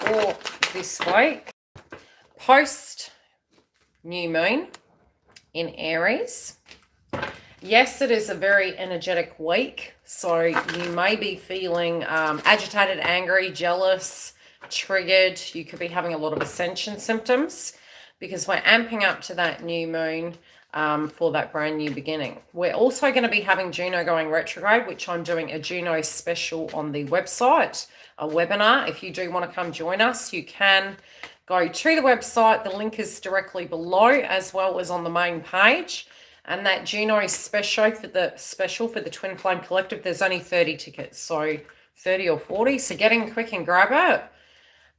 for this week. Post new moon in Aries. Yes, it is a very energetic week, so you may be feeling agitated, angry, jealous, triggered. You could be having a lot of ascension symptoms because we're amping up to that new moon for that brand new beginning. We're also going to be having Juno going retrograde, which I'm doing a Juno special on the website, a webinar. If you do want to come join us, you can go to the website. The link is directly below, as well as on the main page. And that Juno special for the Twin Flame Collective, there's only 30 tickets, so 30 or 40. So get in quick and grab it,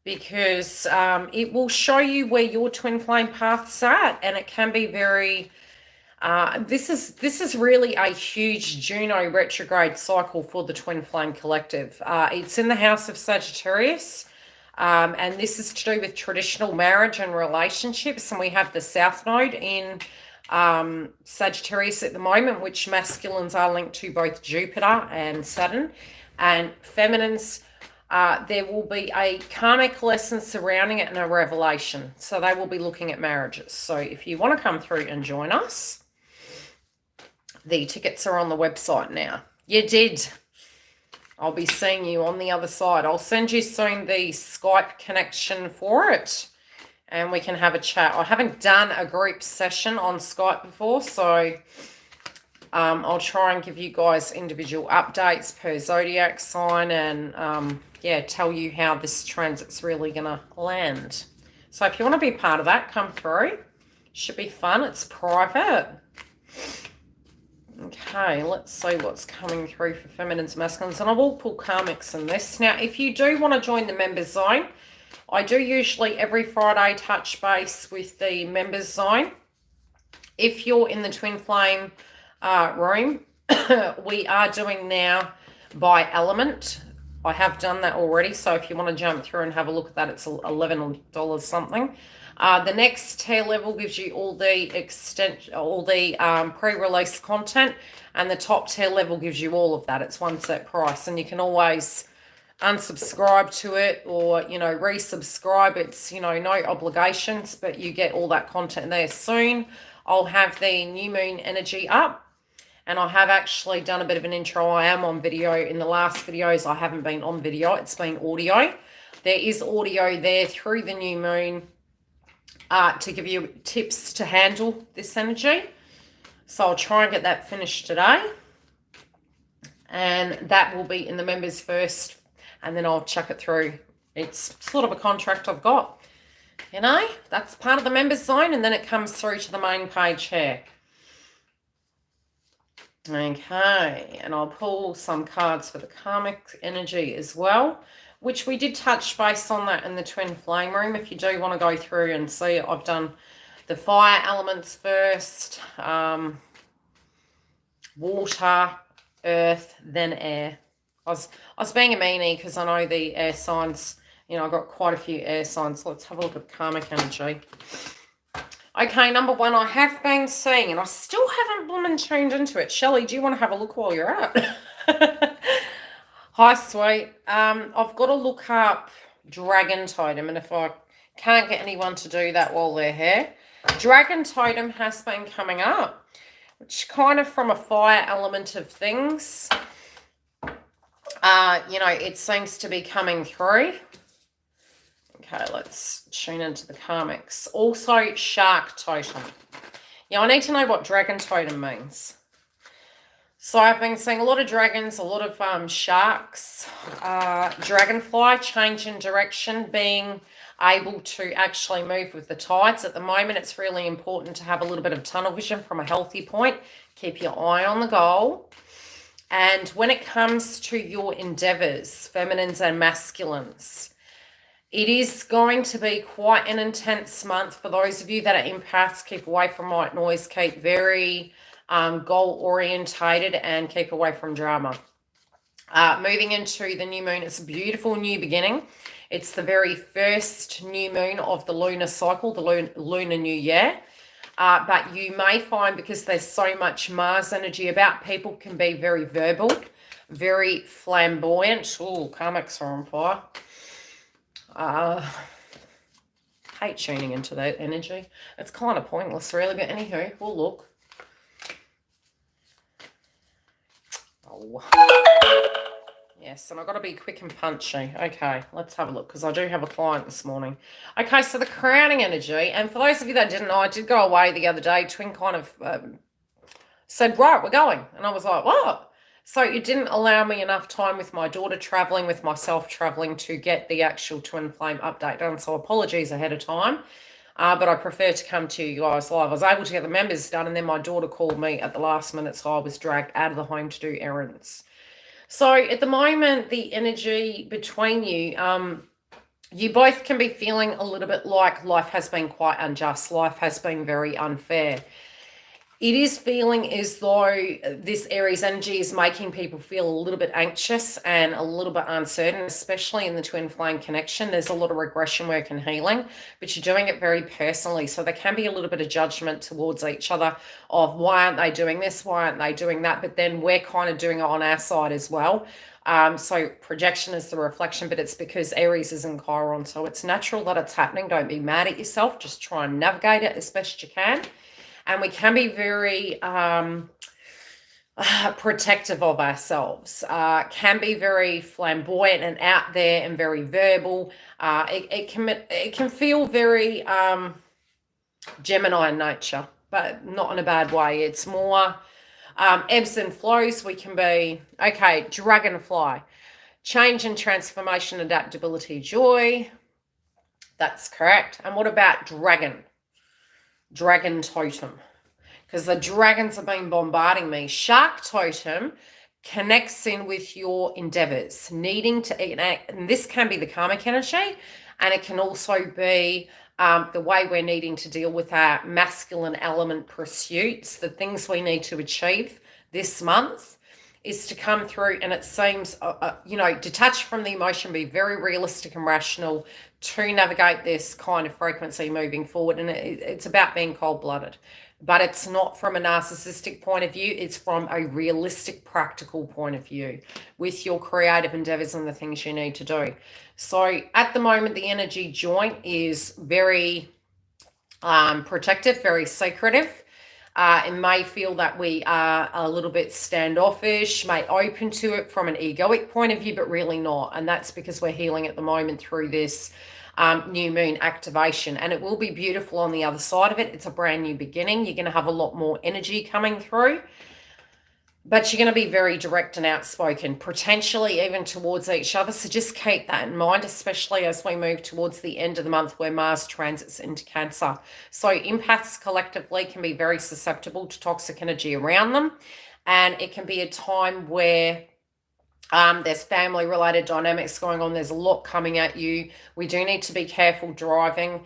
because it will show you where your twin flame path's at, and it can be very this is really a huge Juno retrograde cycle for the Twin Flame Collective. It's in the house of Sagittarius, and this is to do with traditional marriage and relationships, and we have the South Node in Sagittarius at the moment, which masculines are linked to both Jupiter and Saturn, and feminines, there will be a karmic lesson surrounding it and a revelation. So they will be looking at marriages. So if you want to come through and join us, the tickets are on the website now. You did. I'll be seeing you on the other side. I'll send you soon the Skype connection for it, and we can have a chat. I haven't done a group session on Skype before, so I'll try and give you guys individual updates per zodiac sign, and yeah, tell you how this transit's really gonna land. So if you want to be part of that, come through. Should be fun. It's private. Okay, let's see what's coming through for feminines, masculines, and I will pull karmics in this. Now, if you do want to join the members zone, I do usually every Friday touch base with the members zone. If you're in the Twin Flame room, we are doing now by element. I have done that already, so if you want to jump through and have a look at that, it's $11 something. The next tier level gives you all the pre-release content, and the top tier level gives you all of that. It's one set price, and you can always unsubscribe to it, or resubscribe. It's no obligations, but you get all that content there soon. I'll have the new moon energy up, and I have actually done a bit of an intro. I am on video. In the last videos, I haven't been on video. It's been audio. There is audio there through the new moon to give you tips to handle this energy. So I'll try and get that finished today. And that will be in the members first, and then I'll chuck it through. It's sort of a contract I've got. That's part of the members zone, and then it comes through to the main page here. Okay, and I'll pull some cards for the karmic energy as well, which we did touch base on that in the Twin Flame room. If you do want to go through and see it, I've done the fire elements first, water, earth, then air. I was being a meanie because I know the air signs, I've got quite a few air signs. Let's have a look at karmic energy. Okay, number one, I have been seeing, and I still haven't blooming tuned into it. Shelley, do you want to have a look while you're at? Hi, sweet. I've got to look up Dragon Totem, and if I can't get anyone to do that while they're here, Dragon Totem has been coming up, which kind of from a fire element of things, it seems to be coming through. Okay, let's tune into the karmics. Also, Shark Totem. Yeah, I need to know what Dragon Totem means. So I've been seeing a lot of dragons, a lot of sharks, dragonfly, change in direction, being able to actually move with the tides. At the moment, it's really important to have a little bit of tunnel vision from a healthy point. Keep your eye on the goal. And when it comes to your endeavors, feminines and masculines, it is going to be quite an intense month. For those of you that are empaths, keep away from white noise, keep very goal-orientated, and keep away from drama. Moving into the new moon, it's a beautiful new beginning. It's the very first new moon of the lunar cycle, the lunar new year. But you may find, because there's so much Mars energy about, people can be very verbal, very flamboyant. Oh, karmics are on fire. Hate tuning into that energy. It's kind of pointless, really, but anywho, we'll look. Oh. Yes, and I've got to be quick and punchy. Okay, let's have a look, because I do have a client this morning. Okay, so the crowning energy, and for those of you that didn't know, I did go away the other day. Twin kind of said, right, we're going. And I was like, what? So it didn't allow me enough time with my daughter traveling, with myself traveling, to get the actual twin flame update done. So apologies ahead of time. But I prefer to come to you guys live. I was able to get the members done, and then my daughter called me at the last minute, so I was dragged out of the home to do errands. So at the moment, the energy between you, you both can be feeling a little bit like life has been quite unjust. Life has been very unfair. It is feeling as though this Aries energy is making people feel a little bit anxious and a little bit uncertain, especially in the twin flame connection. There's a lot of regression work and healing, but you're doing it very personally. So there can be a little bit of judgment towards each other of why aren't they doing this? Why aren't they doing that? But then we're kind of doing it on our side as well. So projection is the reflection, but it's because Aries is in Chiron. So it's natural that it's happening. Don't be mad at yourself. Just try and navigate it as best you can. And we can be very protective of ourselves, can be very flamboyant and out there and very verbal. It can feel very Gemini in nature, but not in a bad way. It's more ebbs and flows. We can be, okay, dragonfly, change and transformation, adaptability, joy. That's correct. And what about dragon? Dragon totem, because the dragons have been bombarding me. Shark totem connects in with your endeavors, needing to, and this can be the karmic energy, and it can also be the way we're needing to deal with our masculine element pursuits, the things we need to achieve this month, is to come through, and it seems, detached from the emotion, be very realistic and rational to navigate this kind of frequency moving forward. And it's about being cold-blooded, but it's not from a narcissistic point of view. It's from a realistic, practical point of view with your creative endeavors and the things you need to do. So at the moment, the energy joint is very protective, very secretive. It may feel that we are a little bit standoffish, may open to it from an egoic point of view, but really not. And that's because we're healing at the moment through this new moon activation. And it will be beautiful on the other side of it. It's a brand new beginning. You're going to have a lot more energy coming through. But you're going to be very direct and outspoken, potentially even towards each other. So just keep that in mind, especially as we move towards the end of the month where Mars transits into Cancer. So empaths collectively can be very susceptible to toxic energy around them. And it can be a time where there's family-related dynamics going on. There's a lot coming at you. We do need to be careful driving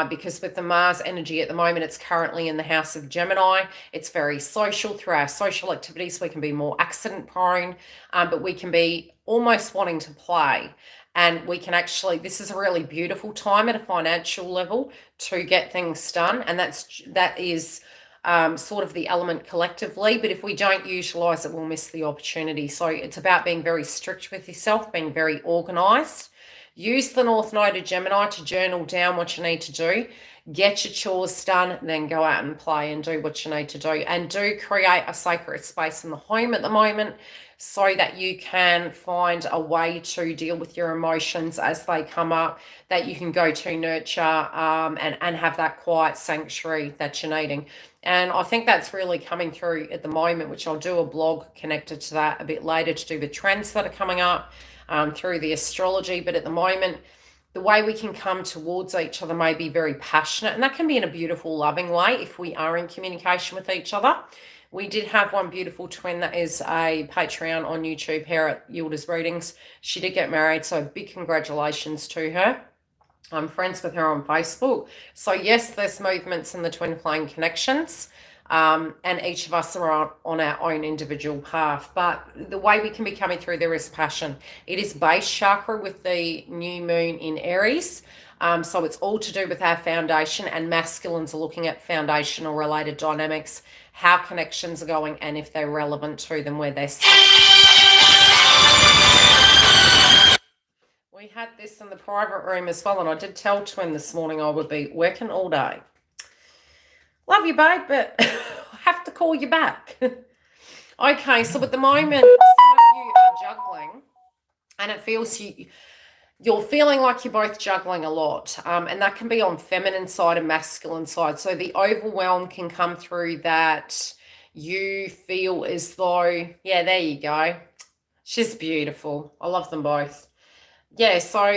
because with the Mars energy at the moment, it's currently in the house of Gemini. It's very social. Through our social activities, we can be more accident-prone, but we can be almost wanting to play. And we can actually, this is a really beautiful time at a financial level to get things done. And that is sort of the element collectively, but if we don't utilize it, we'll miss the opportunity. So it's about being very strict with yourself, being very organized. Use the North Node of Gemini to journal down what you need to do, get your chores done, then go out and play and do what you need to do. And do create a sacred space in the home at the moment so that you can find a way to deal with your emotions as they come up, that you can go to nurture and have that quiet sanctuary that you're needing. And I think that's really coming through at the moment, which I'll do a blog connected to that a bit later to do with trends that are coming up through the astrology. But at the moment, the way we can come towards each other may be very passionate, and that can be in a beautiful, loving way if we are in communication with each other. We did have one beautiful twin that is a Patreon on YouTube here at YILDIZ Readings. She did get married, so big congratulations to her. I'm friends with her on Facebook. So yes, there's movements in the twin flame connections, and each of us are on our own individual path. But the way we can be coming through there is passion. It is base chakra with the new moon in Aries. So it's all to do with our foundation, and masculines are looking at foundational related dynamics, how connections are going, and if they're relevant to them, where they're We had this in the private room as well, and I did tell Twin this morning I would be working all day. Love you, babe, but I have to call you back. Okay, so at the moment, some of you are juggling, and it feels you're feeling like you're both juggling a lot, and that can be on feminine side and masculine side. So the overwhelm can come through that you feel as though, yeah, there you go. She's beautiful. I love them both. Yeah, so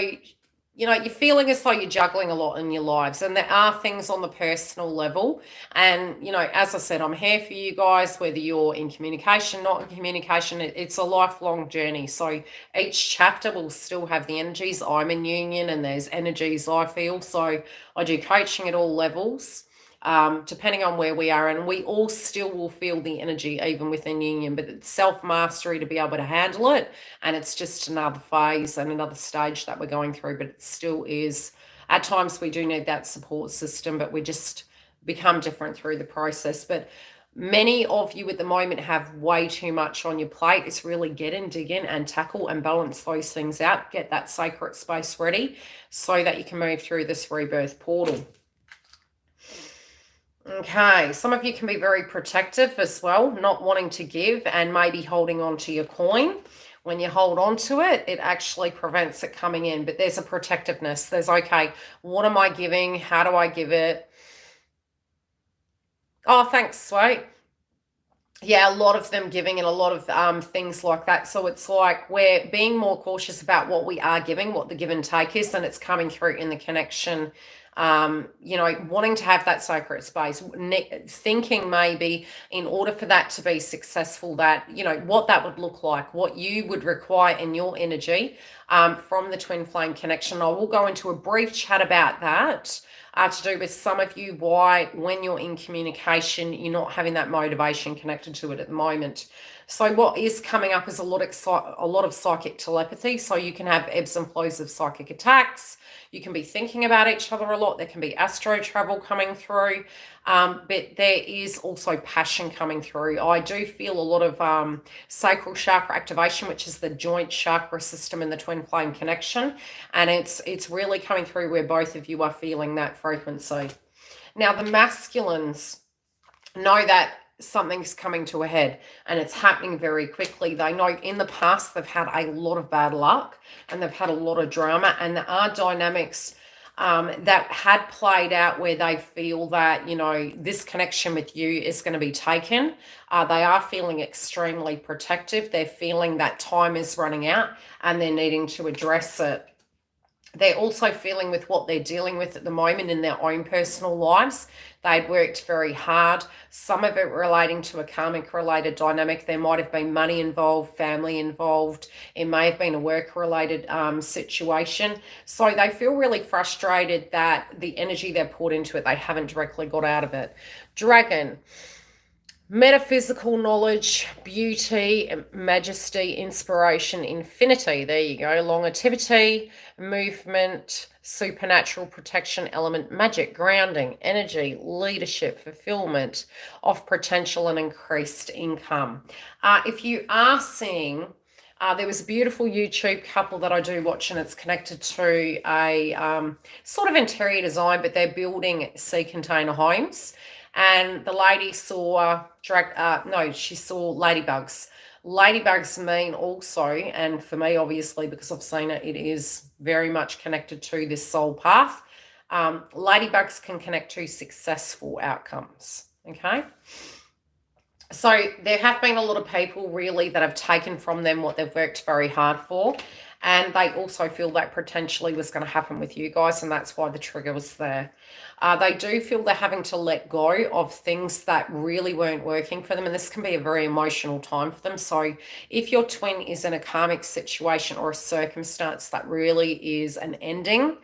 you're feeling as though you're juggling a lot in your lives, and there are things on the personal level. And as I said, I'm here for you guys, whether you're in communication, not in communication. It's a lifelong journey. So each chapter will still have the energies. I'm in union, and there's energies I feel. So I do coaching at all levels, depending on where we are, and we all still will feel the energy even within union, but it's self-mastery to be able to handle it, and it's just another phase and another stage that we're going through. But it still is, at times we do need that support system, but we just become different through the process. But many of you at the moment have way too much on your plate. It's really get in, dig in, and tackle and balance those things out. Get that sacred space ready so that you can move through this rebirth portal. Okay, some of you can be very protective as well, not wanting to give and maybe holding on to your coin. When you hold on to it, it actually prevents it coming in. But there's a protectiveness. There's, okay, what am I giving? How do I give it? Oh, thanks, sweet. Yeah, a lot of them giving and a lot of things like that. So it's like we're being more cautious about what we are giving, what the give and take is, and it's coming through in the connection. Wanting to have that sacred space, thinking maybe in order for that to be successful, that, what that would look like, what you would require in your energy from the twin flame connection. I will go into a brief chat about that to do with some of you, why when you're in communication, you're not having that motivation connected to it at the moment. So what is coming up is a lot of psychic telepathy. So you can have ebbs and flows of psychic attacks. You can be thinking about each other a lot. There can be astro travel coming through. But there is also passion coming through. I do feel a lot of sacral chakra activation, which is the joint chakra system in the twin flame connection. And it's really coming through where both of you are feeling that frequency. Now, the masculines know that something's coming to a head, and it's happening very quickly. They know in the past they've had a lot of bad luck and they've had a lot of drama, and there are dynamics that had played out where they feel that, this connection with you is going to be taken. They are feeling extremely protective. They're feeling that time is running out and they're needing to address it. They're also feeling with what they're dealing with at the moment in their own personal lives. They'd worked very hard, some of it relating to a karmic related dynamic. There might have been money involved, family involved. It may have been a work related situation. So they feel really frustrated that the energy they've poured into it, they haven't directly got out of it. Dragon. Metaphysical knowledge, beauty, majesty, inspiration, infinity. There you go. Longevity, movement, supernatural protection, element, magic, grounding, energy, leadership, fulfillment of potential, and increased income. If you are seeing, there was a beautiful YouTube couple that I do watch, and it's connected to a sort of interior design, but they're building sea container homes. And the lady saw, she saw ladybugs. Ladybugs mean also, and for me, obviously, because I've seen it, it is very much connected to this soul path. Ladybugs can connect to successful outcomes, okay? So there have been a lot of people really that have taken from them what they've worked very hard for. And they also feel that potentially was going to happen with you guys, and that's why the trigger was there. They do feel they're having to let go of things that really weren't working for them, and this can be a very emotional time for them. So if your twin is in a karmic situation or a circumstance that really is an ending,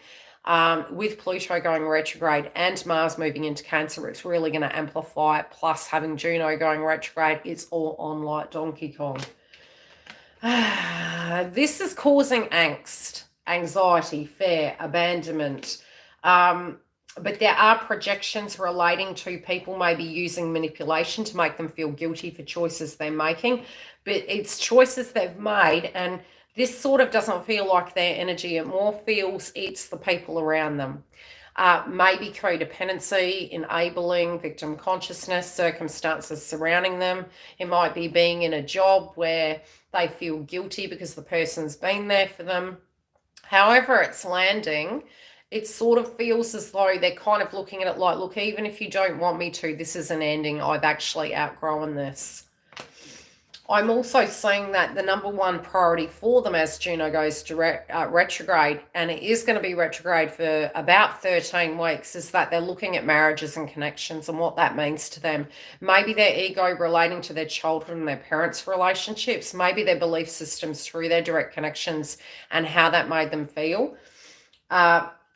with Pluto going retrograde and Mars moving into Cancer, it's really going to amplify it. Plus having Juno going retrograde, it's all on like Donkey Kong. This is causing angst, anxiety, fear, abandonment. But there are projections relating to people maybe using manipulation to make them feel guilty for choices they're making. But it's choices they've made, and This sort of doesn't feel like their energy. It more feels it's the people around them. Maybe codependency, enabling, victim consciousness, circumstances surrounding them. It might be being in a job where they feel guilty because the person's been there for them. However it's landing, it sort of feels as though they're kind of looking at it like, look, even if you don't want me to, this is an ending. I've actually outgrown this. I'm also seeing that the number one priority for them as Juno goes retrograde, and it is going to be retrograde for about 13 weeks, is that they're looking at marriages and connections and what that means to them. Maybe their ego relating to their childhood and their parents' relationships, maybe their belief systems through their direct connections and how that made them feel.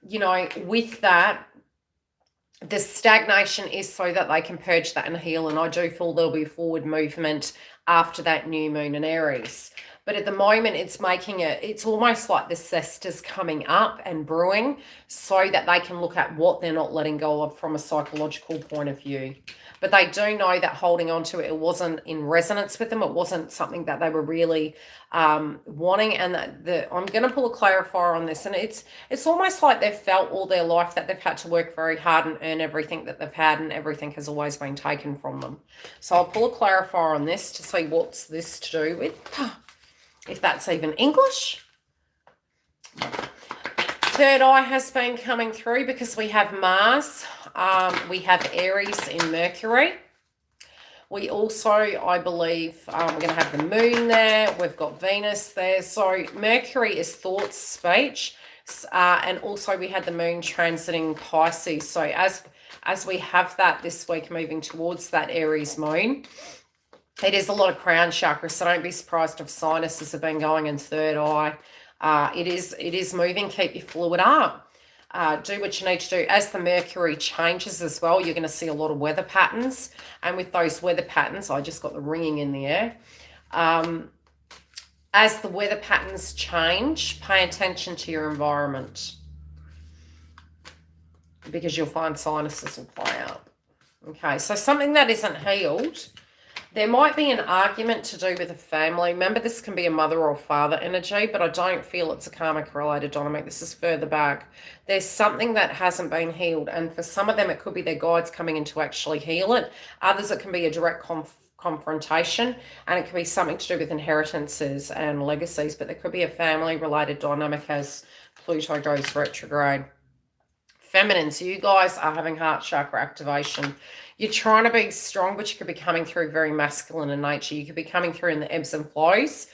You know, with that, the stagnation is so that they can purge that and heal, and I do feel there'll be forward movement after that new moon in Aries. But at the moment, it's making it, it's almost like the cestus coming up and brewing so that they can look at what they're not letting go of from a psychological point of view. But they do know that holding on to it, it wasn't in resonance with them. It wasn't something that they were really wanting. And I'm going to pull a clarifier on this. And it's almost like they've felt all their life that they've had to work very hard and earn everything that they've had, and everything has always been taken from them. So I'll pull a clarifier on this to see what's this to do with, if that's even English. Third eye has been coming through because we have Mars, we have Aries in Mercury. We also, I believe, we're going to have the moon there. We've got Venus there. So Mercury is thoughts, speech, and also we had the moon transiting Pisces. So as we have that this week moving towards that Aries moon, it is a lot of crown chakra, so don't be surprised if sinuses have been going in third eye. It is moving. Keep your fluid up. Do what you need to do. As the Mercury changes as well, you're going to see a lot of weather patterns. And with those weather patterns, I just got the ringing in the air. As the weather patterns change, pay attention to your environment, because you'll find sinuses will play up. Okay, so something that isn't healed. There might be an argument to do with a family. Remember, this can be a mother or father energy, but I don't feel it's a karmic related dynamic. This is further back. There's something that hasn't been healed, and for some of them it could be their guides coming in to actually heal it. Others it can be a direct confrontation, and it could be something to do with inheritances and legacies, but there could be a family related dynamic as Pluto goes retrograde. Feminines, you guys are having heart chakra activation. You're trying to be strong, but you could be coming through very masculine in nature. You could be coming through in the ebbs and flows.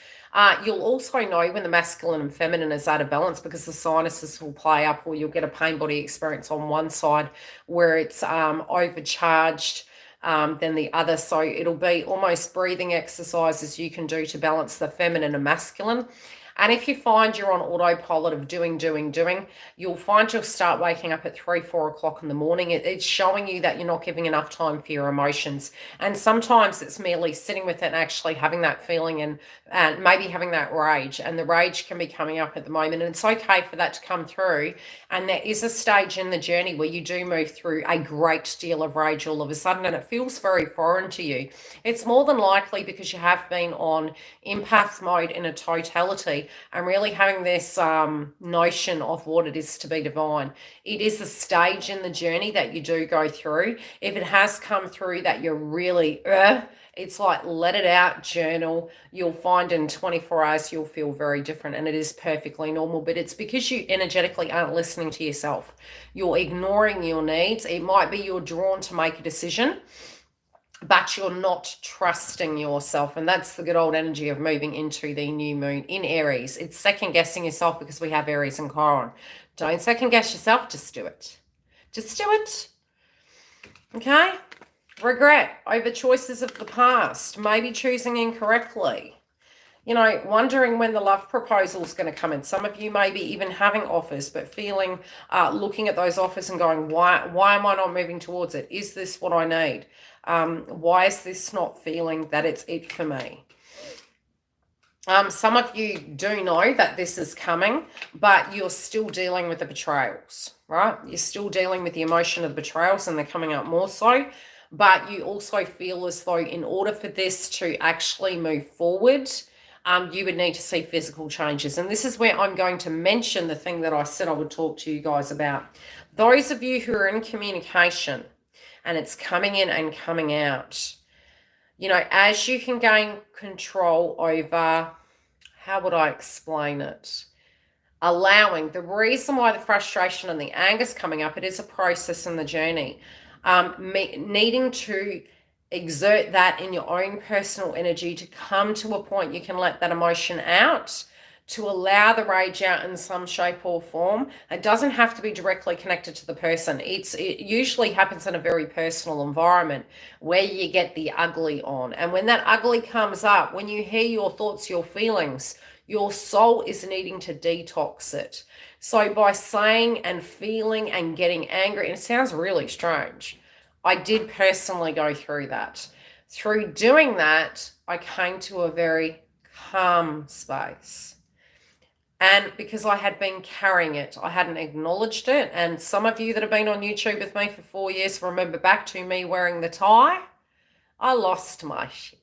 You'll also know when the masculine and feminine is out of balance, because the sinuses will play up, or you'll get a pain body experience on one side where it's overcharged than the other. So it'll be almost breathing exercises you can do to balance the feminine and masculine. And if you find you're on autopilot of doing, you'll find you'll start waking up at 3, 4 o'clock in the morning. It's showing you that you're not giving enough time for your emotions. And sometimes it's merely sitting with it and actually having that feeling and maybe having that rage. And the rage can be coming up at the moment. And it's okay for that to come through. And there is a stage in the journey where you do move through a great deal of rage all of a sudden, and it feels very foreign to you. It's more than likely because you have been on empath mode in a totality, and really having this notion of what it is to be divine. It is a stage in the journey that you do go through. If it has come through that you're really, it's like, let it out, journal. You'll find in 24 hours you'll feel very different, and it is perfectly normal. But it's because you energetically aren't listening to yourself. You're ignoring your needs. It might be you're drawn to make a decision, but you're not trusting yourself. And that's the good old energy of moving into the new moon in Aries. It's second guessing yourself, because we have Aries and Chiron. Don't second guess yourself. Just do it. Just do it. Okay. Regret over choices of the past. Maybe choosing incorrectly. You know, wondering when the love proposal is going to come in. Some of you may be even having offers, but feeling, looking at those offers and going, why am I not moving towards it? Is this what I need? Why is this not feeling that it's it for me? Some of you do know that this is coming, but you're still dealing with the betrayals, right? You're still dealing with the emotion of the betrayals, and they're coming up more so. But you also feel as though in order for this to actually move forward, you would need to see physical changes. And this is where I'm going to mention the thing that I said I would talk to you guys about. Those of you who are in communication and it's coming in and coming out, you know, as you can gain control over, how would I explain it? Allowing, the reason why the frustration and the anger is coming up, it is a process in the journey. Needing to exert that in your own personal energy to come to a point you can let that emotion out, to allow the rage out in some shape or form. It doesn't have to be directly connected to the person. It usually happens in a very personal environment where you get the ugly on. And when that ugly comes up, when you hear your thoughts, your feelings, your soul is needing to detox it. So by saying and feeling and getting angry, and it sounds really strange, I did personally go through that. Through doing that, I came to a very calm space. And because I had been carrying it, I hadn't acknowledged it. And some of you that have been on YouTube with me for 4 years remember back to me wearing the tie. I lost my shit.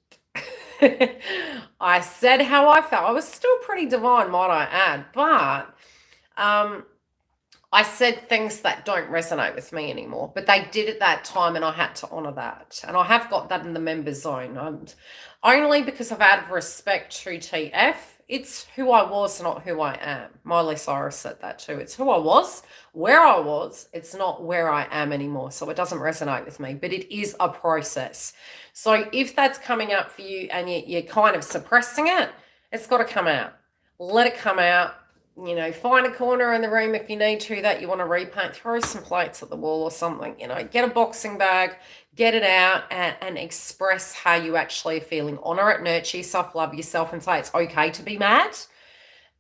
I said how I felt. I was still pretty divine, might I add, but I said things that don't resonate with me anymore, but they did at that time, and I had to honor that. And I have got that in the member zone. Only because I've added respect to TF. It's who I was, not who I am. Miley Cyrus said that too. It's who I was, where I was. It's not where I am anymore. So it doesn't resonate with me, but it is a process. So if that's coming up for you and you're kind of suppressing it, it's got to come out. Let it come out. You know, find a corner in the room if you need to that you want to repaint, throw some plates at the wall or something, you know, get a boxing bag, get it out and express how you actually are feeling. Honor it, nurture yourself, love yourself, and say it's okay to be mad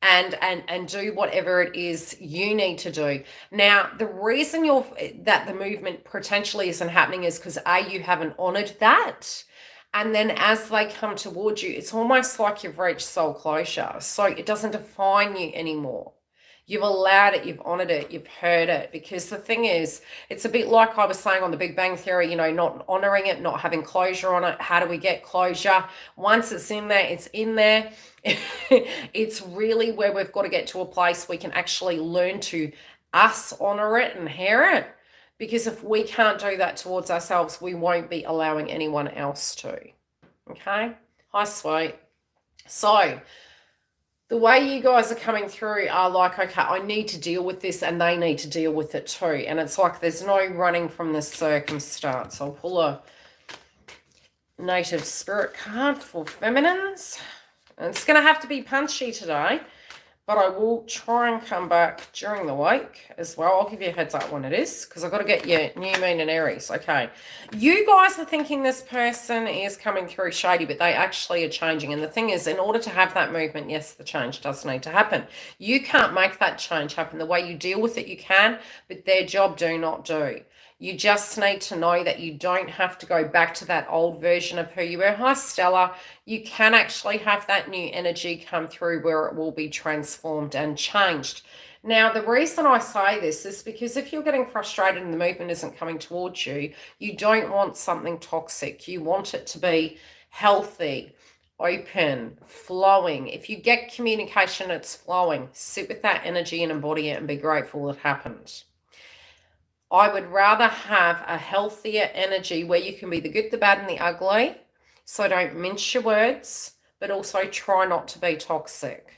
and do whatever it is you need to do. Now, the reason that the movement potentially isn't happening is because you haven't honored that. And then as they come towards you, it's almost like you've reached soul closure. So it doesn't define you anymore. You've allowed it, you've honored it, you've heard it. Because the thing is, it's a bit like I was saying on the Big Bang Theory, you know, not honoring it, not having closure on it. How do we get closure? Once it's in there, it's in there. It's really where we've got to get to a place we can actually learn to honor it and hear it. Because if we can't do that towards ourselves, we won't be allowing anyone else to. Okay? Hi, sweet. So, the way you guys are coming through are like, okay, I need to deal with this and they need to deal with it too. And it's like there's no running from this circumstance. I'll pull a native spirit card for feminines. And it's going to have to be punchy today. But I will try and come back during the week as well. I'll give you a heads up when it is because I've got to get your new moon and Aries. Okay. You guys are thinking this person is coming through shady, but they actually are changing. And the thing is, in order to have that movement, yes, the change does need to happen. You can't make that change happen. The way you deal with it, you can, but their job do not do. You just need to know that you don't have to go back to that old version of who you were. Hi, Stella. You can actually have that new energy come through where it will be transformed and changed. Now, the reason I say this is because if you're getting frustrated and the movement isn't coming towards you, you don't want something toxic. You want it to be healthy, open, flowing. If you get communication, it's flowing. Sit with that energy and embody it and be grateful it happened. I would rather have a healthier energy where you can be the good, the bad, and the ugly. So don't mince your words, but also try not to be toxic.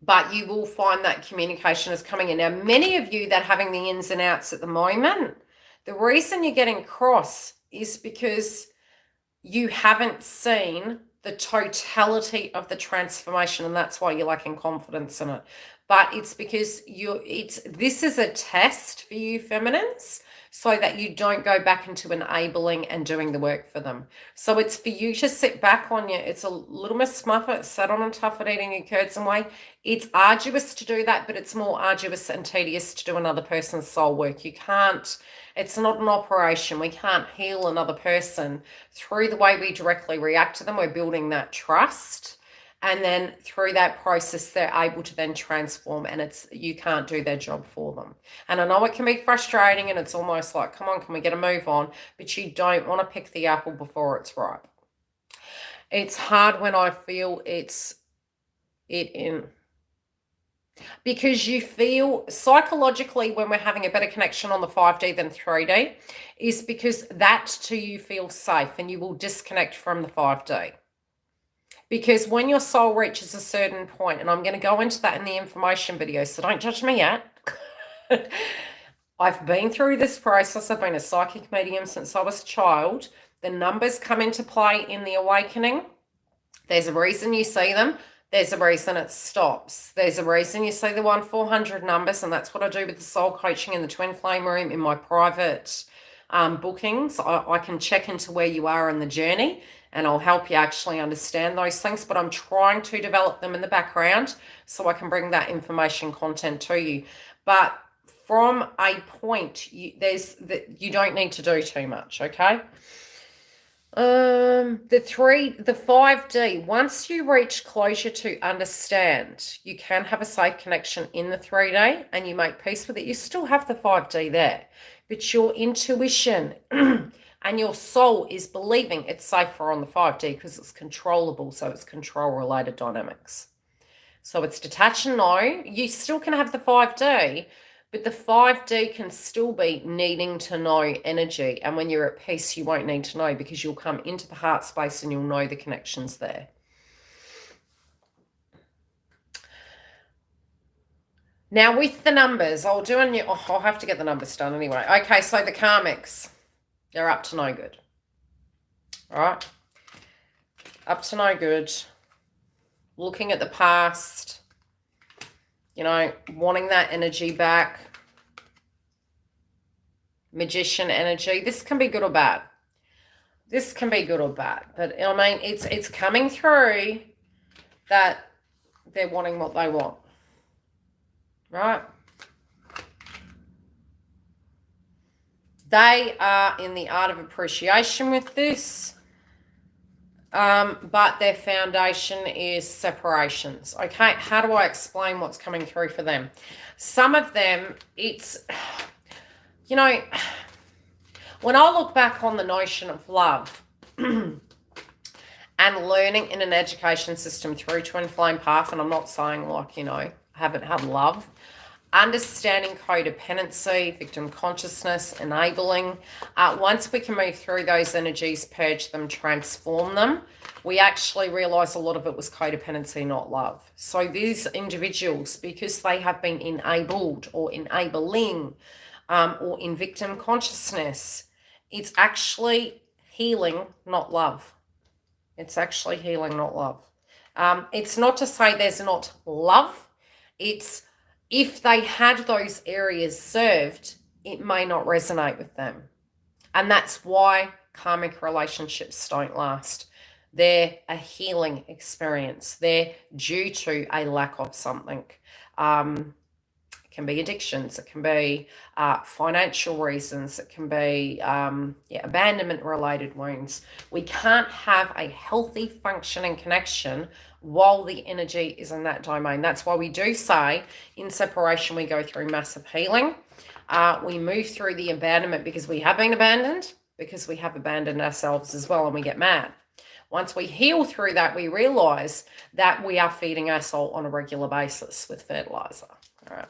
But you will find that communication is coming in. Now, many of you that are having the ins and outs at the moment, the reason you're getting cross is because you haven't seen the totality of the transformation, and that's why you're lacking confidence in it. But it's because this is a test for you feminines so that you don't go back into enabling and doing the work for them. So it's for you to sit back on you. It's a little Miss Muffet sat on and tough at eating your curds and whey. It's arduous to do that, but it's more arduous and tedious to do another person's soul work. You can't, it's not an operation. We can't heal another person through the way we directly react to them. We're building that trust. And then through that process, they're able to then transform, and you can't do their job for them. And I know it can be frustrating and it's almost like, come on, can we get a move on? But you don't want to pick the apple before it's ripe. It's hard when I feel it in, because you feel psychologically when we're having a better connection on the 5D than 3D is because that to you feels safe and you will disconnect from the 5D. Because when your soul reaches a certain point, and I'm going to go into that in the information video, so don't judge me yet. I've been through this process. I've been a psychic medium since I was a child. The numbers come into play in the awakening. There's a reason you see them. There's a reason it stops. There's a reason you see the 1-400 numbers, and that's what I do with the soul coaching in the twin flame room in my private bookings. I can check into where you are in the journey, and I'll help you actually understand those things, but I'm trying to develop them in the background so I can bring that information content to you. But from a point, you don't need to do too much, okay? The 5D, once you reach closure to understand, you can have a safe connection in the 3D and you make peace with it. You still have the 5D there, but your intuition and your soul is believing it's safer on the 5D because it's controllable, so it's control-related dynamics. So it's detach and know. You still can have the 5D, but the 5D can still be needing to know energy. And when you're at peace, you won't need to know because you'll come into the heart space and you'll know the connections there. Now with the numbers, I'll have to get the numbers done anyway. Okay, so the karmics, they're up to no good. All right. Up to no good. Looking at the past, you know, wanting that energy back. Magician energy. This can be good or bad. This can be good or bad. But, I mean, it's coming through that they're wanting what they want. Right? They are in the art of appreciation with this. But their foundation is separations. Okay, how do I explain what's coming through for them? Some of them, it's, you know, when I look back on the notion of love and learning in an education system through twin flame path, and I'm not saying like, you know, I haven't had love, understanding codependency, victim consciousness, enabling. Once we can move through those energies, purge them, transform them, we actually realize a lot of it was codependency, not love. So these individuals, because they have been enabled or enabling or in victim consciousness, it's actually healing, not love. It's actually healing, not love. It's not to say there's not love. It's if they had those areas served, it may not resonate with them. And that's why karmic relationships don't last. They're a healing experience. They're due to a lack of something. It can be addictions. It can be financial reasons. It can be abandonment-related wounds. We can't have a healthy functioning connection while the energy is in that domain. That's why we do say in separation we go through massive healing. We move through the abandonment because we have been abandoned, because we have abandoned ourselves as well, and we get mad. Once we heal through that, we realize that we are feeding our soul on a regular basis with fertilizer. All right.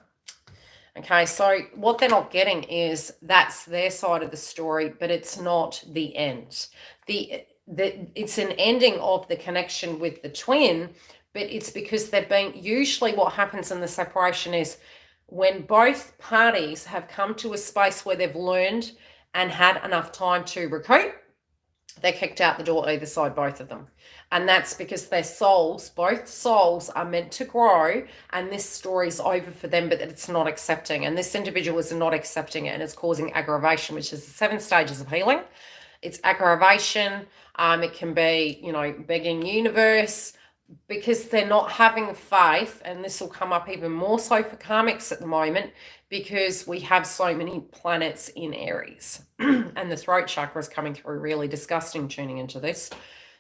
Okay, so what they're not getting is that's their side of the story, but it's not the end. It's an ending of the connection with the twin, but it's because they've been, usually what happens in the separation is when both parties have come to a space where they've learned and had enough time to recoup, they're kicked out the door either side, both of them. And that's because their souls, both souls are meant to grow, and this story's over for them, but it's not accepting. And this individual is not accepting it, and it's causing aggravation, which is the 7 stages of healing. It's aggravation. It can be, you know, begging universe, because they're not having faith, and this will come up even more so for karmics at the moment, because we have so many planets in Aries. And the throat chakra is coming through really disgusting tuning into this.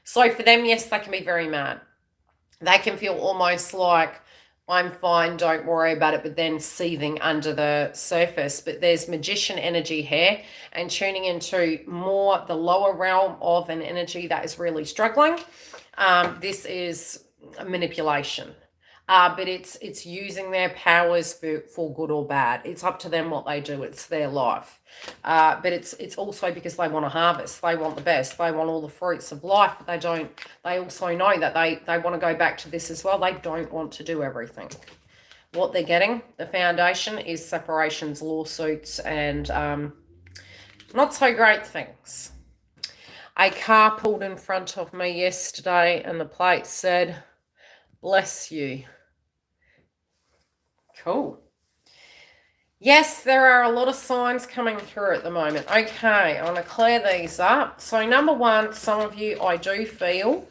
So for them, yes, they can be very mad. They can feel almost like, I'm fine, don't worry about it, but then seething under the surface. But there's magician energy here, and tuning into more the lower realm of an energy that is really struggling. This is a manipulation. But it's using their powers for good or bad. It's up to them what they do. It's their life. But it's also because they want to harvest. They want the best. They want all the fruits of life, but they don't. They also know that they want to go back to this as well. They don't want to do everything. What they're getting, the foundation, is separations, lawsuits, and not so great things. A car pulled in front of me yesterday, and the plate said, "Bless you." Cool. Yes, there are a lot of signs coming through at the moment. Okay, I'm going to clear these up. So number one, some of you, I do feel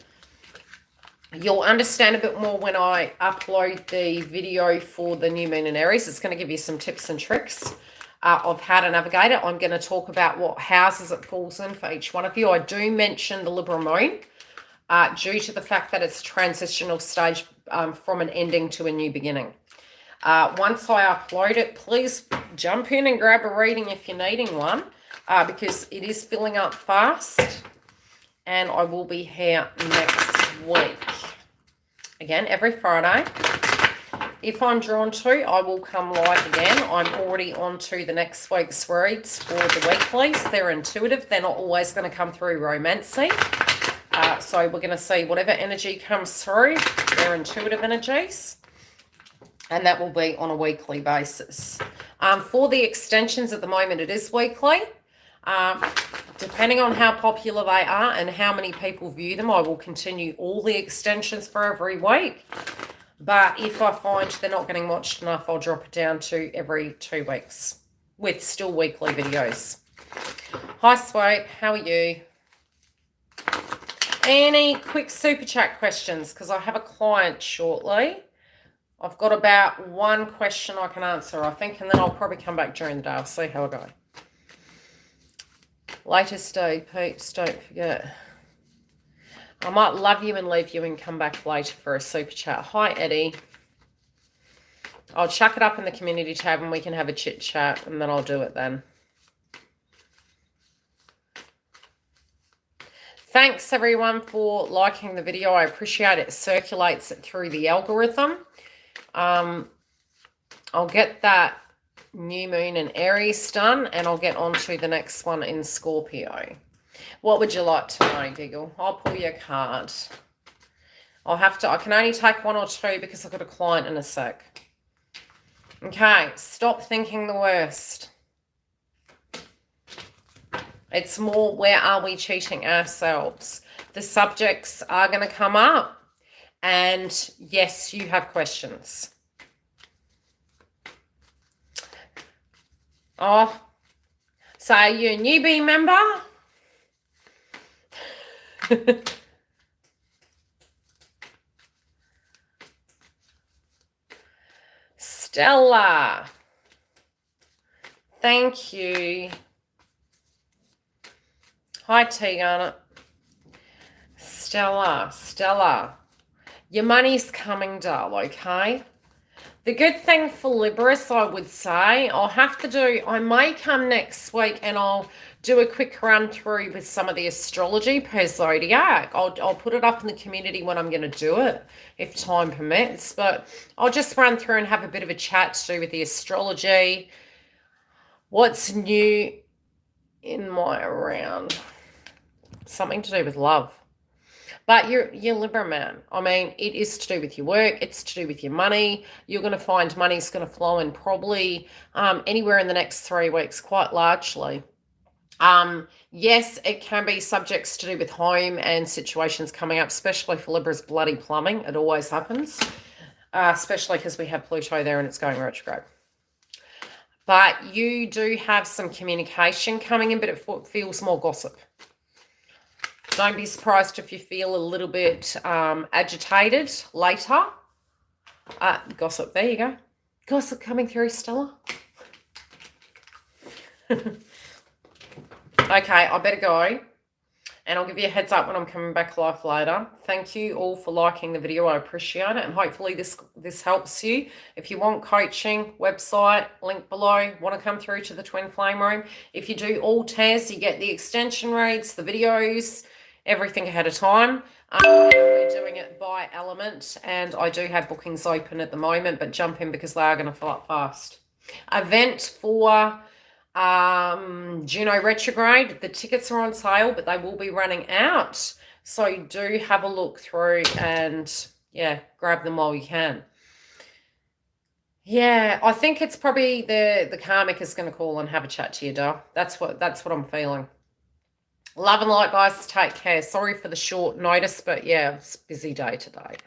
you'll understand a bit more when I upload the video for the new moon in Aries. It's going to give you some tips and tricks of how to navigate it. I'm going to talk about what houses it falls in for each one of you. I do mention the Libra moon due to the fact that it's a transitional stage from an ending to a new beginning. Once I upload it, please jump in and grab a reading if you're needing one, because it is filling up fast, and I will be here next week. Again, every Friday. If I'm drawn to, I will come live again. I'm already on to the next week's reads for the weeklies. They're intuitive. They're not always going to come through romancy. So we're going to see whatever energy comes through. They're intuitive energies. And that will be on a weekly basis. For the extensions at the moment, it is weekly. Depending on how popular they are and how many people view them, I will continue all the extensions for every week. But if I find they're not getting watched enough, I'll drop it down to every 2 weeks with still weekly videos. Hi, Sweet. How are you? Any quick super chat questions? Because I have a client shortly. I've got about 1 question I can answer, I think, and then I'll probably come back during the day. I'll see how I go. Latest day, peeps, don't forget. I might love you and leave you and come back later for a super chat. Hi, Eddie. I'll chuck it up in the community tab and we can have a chit chat, and then I'll do it then. Thanks, everyone, for liking the video. I appreciate it. It circulates it through the algorithm. I'll get that new moon in Aries done, and I'll get on to the next one in Scorpio. What would you like to know, Giggle? I'll pull your card. I can only take 1 or 2 because I've got a client in a sec. Okay, stop thinking the worst. It's more, where are we cheating ourselves? The subjects are going to come up. And yes, you have questions. Oh, so are you a newbie member? Stella. Thank you. Hi, Tegan. Stella. Your money's coming, doll, okay? The good thing for Libras, I would say, I may come next week and I'll do a quick run through with some of the astrology per zodiac. I'll put it up in the community when I'm going to do it, if time permits. But I'll just run through and have a bit of a chat to do with the astrology. What's new in my around? Something to do with love. But you're Libra, man. I mean, it is to do with your work. It's to do with your money. You're going to find money's going to flow in probably anywhere in the next 3 weeks, quite largely. Yes, it can be subjects to do with home and situations coming up, especially for Libra's bloody plumbing. It always happens, especially because we have Pluto there and it's going retrograde. But you do have some communication coming in, but it feels more gossip. Don't be surprised if you feel a little bit agitated later. Gossip, there you go. Gossip coming through, Stella. Okay, I better go. And I'll give you a heads up when I'm coming back live later. Thank you all for liking the video. I appreciate it. And hopefully this helps you. If you want coaching, website, link below. Want to come through to the Twin Flame Room. If you do all tears, you get the extension reads, the videos, everything ahead of time. We're doing it by element, and I do have bookings open at the moment, but jump in because they are going to fill up fast. Event for Juno retrograde. The tickets are on sale, but they will be running out. So do have a look through and, yeah, grab them while you can. Yeah, I think it's probably the karmic is going to call and have a chat to you, Dar. That's what I'm feeling. Love and light, guys. Take care. Sorry for the short notice, but yeah, it's a busy day today.